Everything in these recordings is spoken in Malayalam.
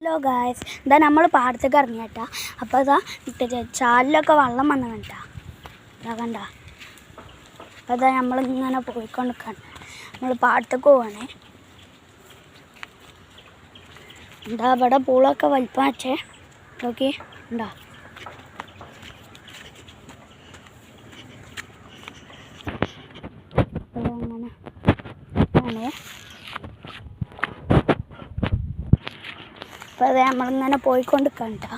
ഹലോ ഗായ്സ്, ഇതാ നമ്മൾ പാടത്തേക്ക് ഇറങ്ങി കേട്ടാ. അപ്പോൾ ഇതാ ചാലിലൊക്കെ വെള്ളം വന്നു കേട്ടാ. ഇതാ കണ്ട. അപ്പോൾ ഇതാ നമ്മളിങ്ങനെ പോയിക്കൊണ്ടിരിക്കുകയാണ്. നമ്മൾ പാടത്തേക്ക് പോവാണേ. എന്താ ഇവിടെ പൂളൊക്കെ വലിപ്പം വെച്ചേ നോക്കി ഉണ്ടാ. അങ്ങനെ അപ്പോൾ അത് നമ്മളിങ്ങനെ പോയിക്കൊണ്ടിരിക്കുകയാണ് കേട്ടോ.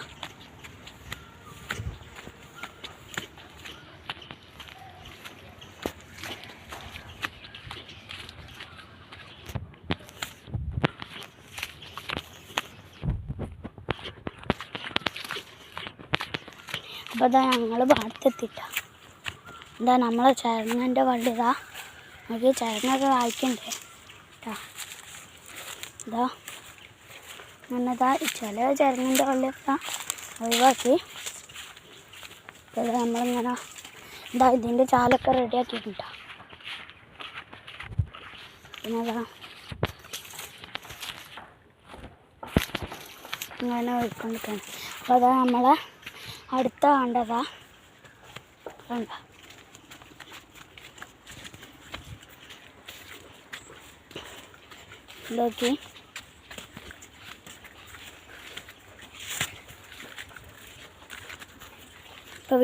അപ്പോൾ ഇതാ ഞങ്ങൾ പാടത്തെത്തിട്ട. എന്താ നമ്മളെ ചരങ്ങൻ്റെ വള്ളി ഇതാ നമുക്ക് ചരങ്ങൊക്കെ വായിക്കണ്ടേ കേട്ടോ. ഇതാ അങ്ങനെതാ ചില ചരങ്ങിൻ്റെ വള്ളിയൊക്കെ ഒഴിവാക്കി. അപ്പോൾ നമ്മളിങ്ങനെ ഇതാ ഇതിൻ്റെ ചാലൊക്കെ റെഡിയാക്കിയിട്ടുണ്ടോ. പിന്നെ അതാ ഇങ്ങനെ ഒഴിക്കൊണ്ടിരിക്കുകയാണ്. അപ്പോൾ അതാ നമ്മളെ അടുത്ത കണ്ടതാ കണ്ട. നോക്കി ഇപ്പോൾ